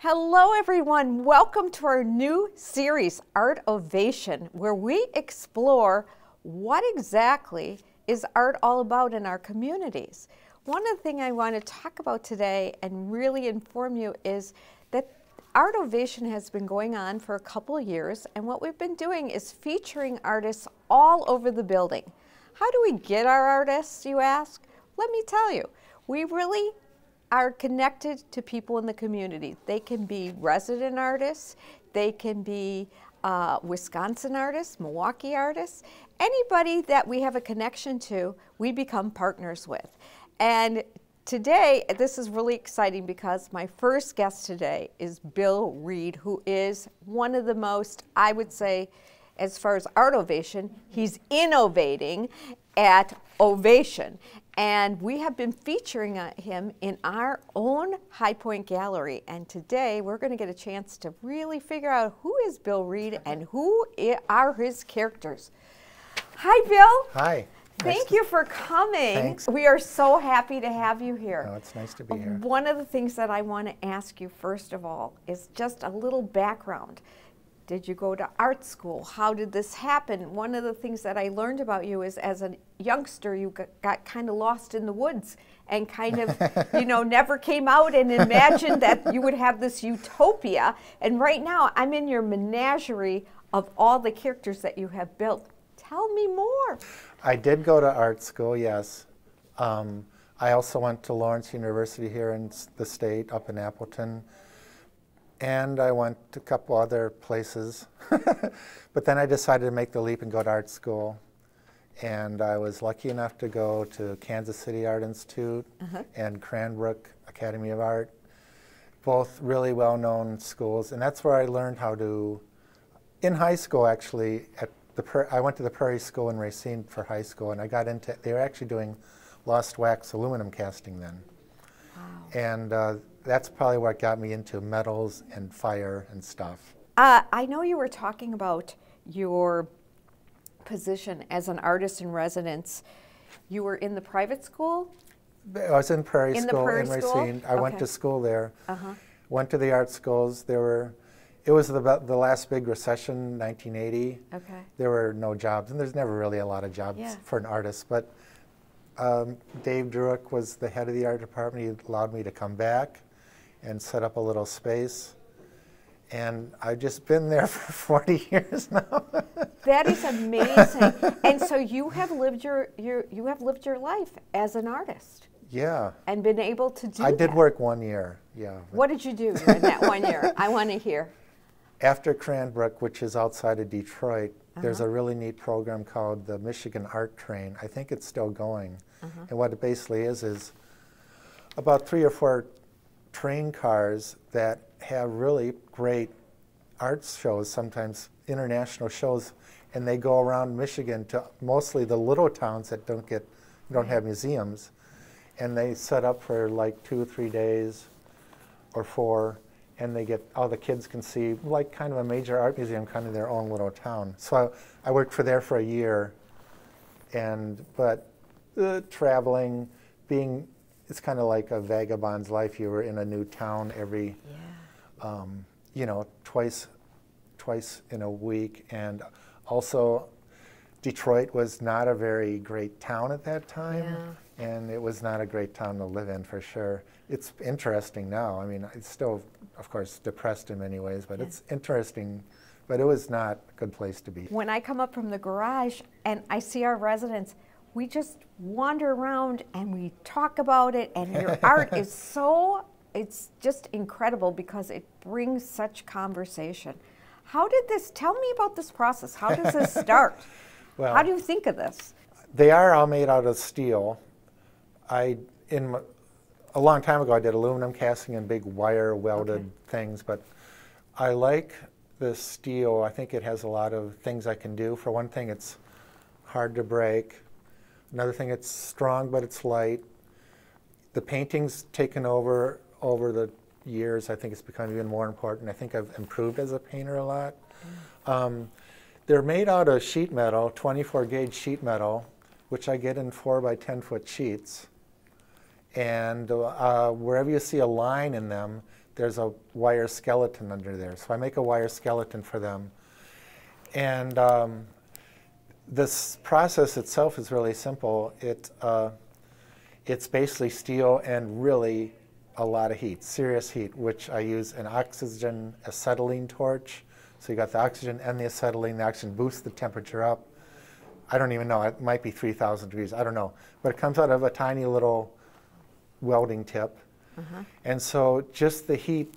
Hello everyone, welcome to our new series, Art Ovation, where we explore what exactly is art all about in our communities. One of the things I want to talk about today and really inform you is that Art Ovation has been going on for a couple of years, and what we've been doing is featuring artists all over the building. How do we get our artists, you ask? Let me tell you, we really are connected to people in the community. They can be resident artists, they can be Wisconsin artists, Milwaukee artists, anybody that we have a connection to, we become partners with. And today, this is really exciting because my first guest today is Bill Reid, who is one of the most, I would say, as far as Art Ovation, he's innovating at Ovation. And we have been featuring him in our own High Point Gallery. And today we're going to get a chance to really figure out who is Bill Reid and who are his characters. Hi, Bill. Hi. Thank you for coming. Thanks. We are so happy to have you here. Oh, it's nice to be here. One of the things that I want to ask you first of all is just a little background. Did you go to art school? How did this happen? One of the things that I learned about you is as a youngster, you got kind of lost in the woods and kind of, you know, never came out and imagined that you would have this utopia. And right now, I'm in your menagerie of all the characters that you have built. Tell me more. I did go to art school, yes. I also went to Lawrence University here in the state, up in Appleton. And I went to a couple other places. But then I decided to make the leap and go to art school. And I was lucky enough to go to Kansas City Art Institute and Cranbrook Academy of Art, both really well-known schools. And that's where I learned how to, in high school actually, I went to the Prairie School in Racine for high school, and I got into, they were actually doing lost wax aluminum casting then. Wow. And that's probably what got me into metals and fire and stuff. I know you were talking about your position as an artist in residence. You were in the private school? I was in Prairie School in Racine. I went to school there. Went to the art schools. It was the last big recession, 1980. Okay. There were no jobs, and there's never really a lot of jobs for an artist. But Dave Druick was the head of the art department. He allowed me to come back and set up a little space. And I've just been there for 40 years now. That is amazing. And so you have lived your life as an artist. Yeah. And been able to do I did work 1 year, yeah. What did you do in that 1 year? I want to hear. After Cranbrook, which is outside of Detroit, there's a really neat program called the Michigan Art Train. I think it's still going. And what it basically is about 3 or 4 train cars that have really great art shows, sometimes international shows, and they go around Michigan to mostly the little towns that don't have museums, and they set up for like 2 or 3 days or 4, and they get, all the kids can see like kind of a major art museum, kind of their own little town. So I worked there for a year, but traveling, it's kind of like a vagabond's life. You were in a new town every, you know, twice in a week. And also, Detroit was not a very great town at that time. And it was not a great town to live in, for sure. It's interesting now. I mean, it's still, of course, depressed in many ways, but it's interesting. But it was not a good place to be. When I come up from the garage and I see our residents, we just wander around and we talk about it, and your art is so, it's just incredible because it brings such conversation. How did this, tell me about this process. How does this start? Well, how do you think of this? They are all made out of steel. A long time ago I did aluminum casting and big wire welded things, but I like the steel. I think it has a lot of things I can do. For one thing, it's hard to break. Another thing, it's strong, but it's light. The painting's taken over the years. I think it's become even more important. I think I've improved as a painter a lot. They're made out of sheet metal, 24 gauge sheet metal, which I get in 4 by 10 foot sheets. And wherever you see a line in them, there's a wire skeleton under there. So I make a wire skeleton for them. And this process itself is really simple. It's basically steel and really a lot of heat, serious heat, which I use an oxygen acetylene torch. So you got the oxygen and the acetylene. The oxygen boosts the temperature up. I don't even know, it might be 3,000 degrees, I don't know. But it comes out of a tiny little welding tip. And so just the heat,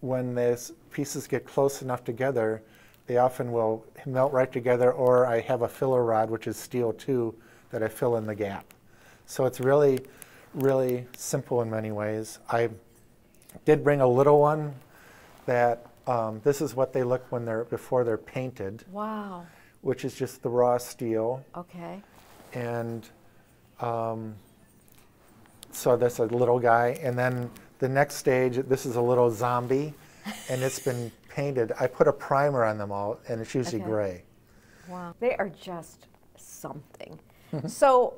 when these pieces get close enough together, they often will melt right together, or I have a filler rod, which is steel too, that I fill in the gap. So it's really, really simple in many ways. I did bring a little one that, this is what they look when before they're painted. Wow. Which is just the raw steel. Okay. And so that's a little guy. And then the next stage, this is a little zombie, and it's been painted. I put a primer on them all, and it's usually gray. Wow. They are just something. So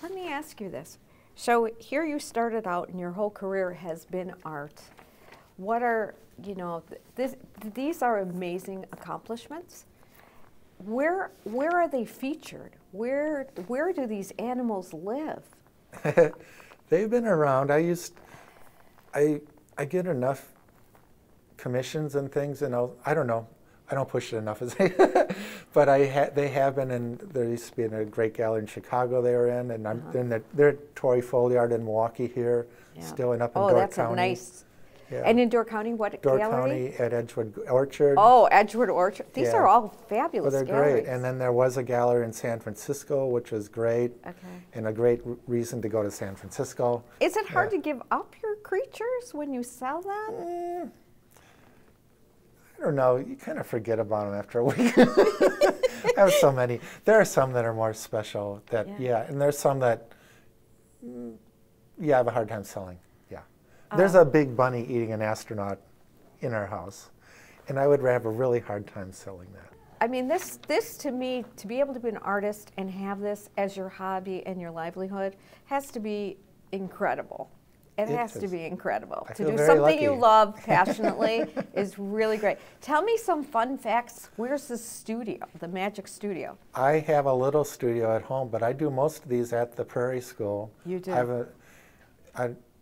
let me ask you this. So here you started out, and your whole career has been art. What are, you know, these are amazing accomplishments. Where are they featured? Where do these animals live? They've been around. I get enough commissions and things, and I don't know. I don't push it enough, but they have been in. There used to be in a great gallery in Chicago they were in, and they're at Torrey Folliard in Milwaukee here, still, and up in Door County. Oh, that's a nice. Yeah. And in Door County, what gallery? Door County at Edgewood Orchard. Oh, Edgewood Orchard. These are all fabulous they're galleries. Great. And then there was a gallery in San Francisco, which was great, and a great reason to go to San Francisco. Is it hard to give up your creatures when you sell them? I don't know. You kind of forget about them after a week. I have so many. There are some that are more special. And there's some that, I have a hard time selling. There's a big bunny eating an astronaut in our house, and I would have a really hard time selling that. I mean, this to me, to be able to be an artist and have this as your hobby and your livelihood has to be incredible. It has to be incredible. To do something you love passionately is really great. Tell me some fun facts. Where's the studio, the Magic Studio? I have a little studio at home, but I do most of these at the Prairie School. You do?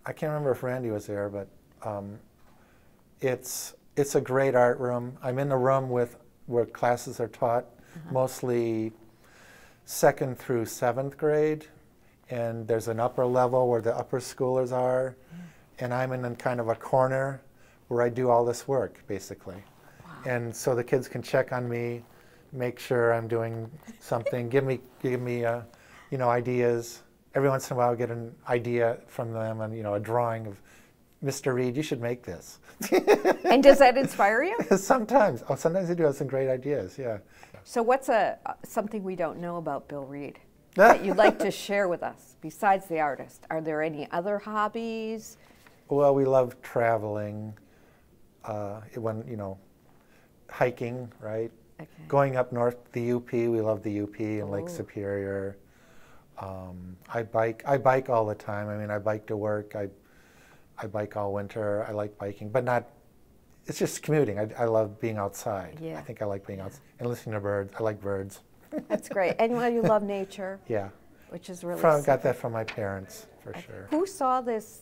I can't remember if Randy was there, but it's a great art room. I'm in a room where classes are taught, mostly 2nd through 7th grade, and there's an upper level where the upper schoolers are, and I'm in kind of a corner where I do all this work, basically. Wow. And so the kids can check on me, make sure I'm doing something, give me ideas. Every once in a while, I get an idea from them, and a drawing of Mr. Reid. You should make this. And does that inspire you? Sometimes. Oh, sometimes they do have some great ideas. Yeah. So, what's something we don't know about Bill Reid that you'd like to share with us besides the artist? Are there any other hobbies? Well, we love traveling. Hiking, right? Okay. Going up north, the UP. We love the UP and Lake Superior. I bike all the time. I mean, I bike to work. I bike all winter. I like biking, but not, it's just commuting. I love being outside. Yeah. I think I like being outside and listening to birds. I like birds. That's great. And you love nature. Yeah. Which is really got that from my parents, for sure. Who saw this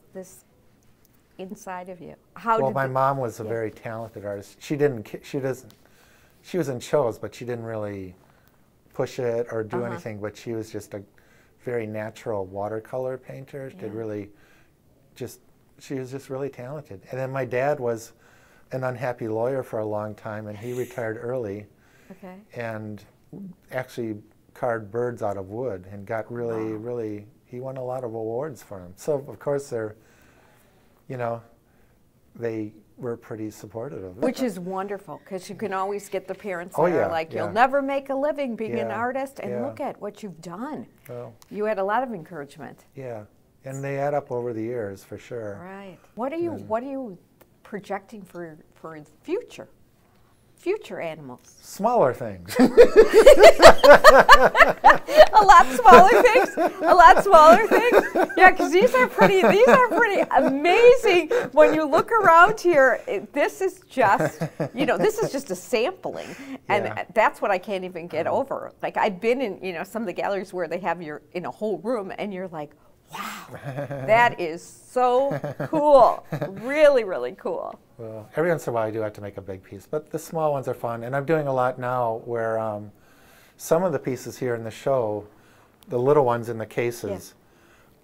inside of you? Well, my mom was a very talented artist. She was in shows, but she didn't really push it or do anything, but she was just a very natural watercolor painter. She was just really talented. And then my dad was an unhappy lawyer for a long time, and he retired early. Okay. And actually carved birds out of wood and got really, he won a lot of awards for them. So of course they were pretty supportive of it. Which is wonderful, because you can always get the parents that are like, you'll never make a living being an artist, and look at what you've done. Well, you had a lot of encouragement. Yeah, and they add up over the years, for sure. Right. What are you projecting for the future? future animals? Smaller things. A lot smaller things. A lot smaller things. Yeah, because these are pretty amazing. When you look around here, this is just, this is just a sampling, and that's what I can't even get over. Like, I've been in, some of the galleries where they have you in a whole room, and you're like, wow, that is so cool. Really, really cool. Well, every once in a while I do have to make a big piece, but the small ones are fun. And I'm doing a lot now where some of the pieces here in the show, the little ones in the cases,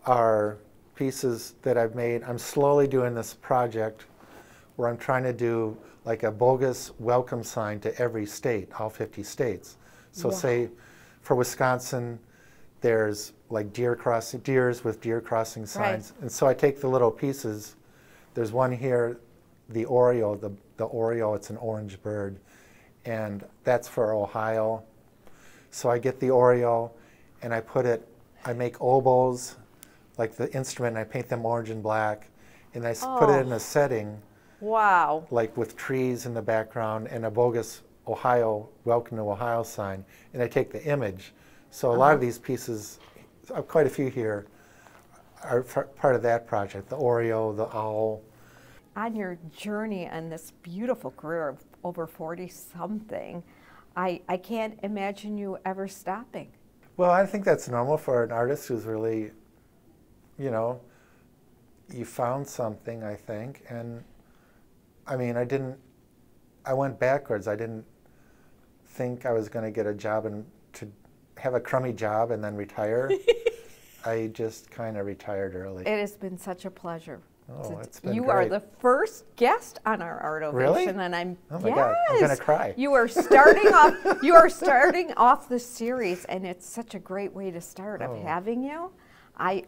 are pieces that I've made. I'm slowly doing this project where I'm trying to do like a bogus welcome sign to every state, all 50 states. So say for Wisconsin, there's like deers with deer crossing signs. And so I take the little pieces. There's one here, the Oriole, the Oriole, it's an orange bird, and that's for Ohio. So I get the Oriole and I make oboes, like the instrument, and I paint them orange and black, and I put it in a setting, like with trees in the background and a bogus Ohio, welcome to Ohio sign, and I take the image. So a lot of these pieces, quite a few here, are part of that project, the Oriole, the owl. On your journey on this beautiful career of over 40-something, I can't imagine you ever stopping. Well, I think that's normal for an artist who's really, you found something, I think. And I mean, I went backwards. I didn't think I was going to get a job and to have a crummy job and then retire. I just kind of retired early. It has been such a pleasure. Oh, it's been You great. are the first guest on our Art Ovation, really? And I'm oh my God, I'm gonna cry. You are starting off. You are starting off the series, and it's such a great way to start of having you. I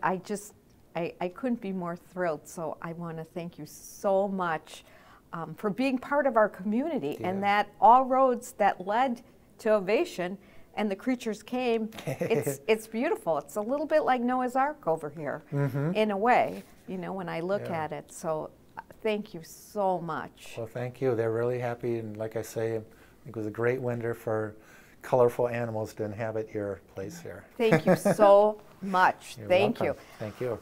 couldn't be more thrilled. So I want to thank you so much for being part of our community, and that all roads that led to Ovation and the creatures came. It's beautiful. It's a little bit like Noah's Ark over here, in a way. When I look at it. So thank you so much. Well, thank you. They're really happy. And like I say, it was a great winter for colorful animals to inhabit your place here. Thank you so much. Thank you. Thank you.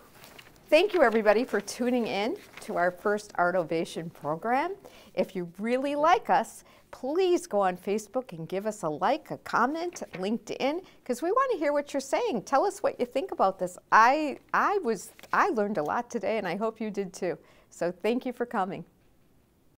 Thank you, everybody, for tuning in to our first Art Ovation program. If you really like us, please go on Facebook and give us a like, a comment, LinkedIn, because we want to hear what you're saying. Tell us what you think about this. I learned a lot today, and I hope you did too. So thank you for coming.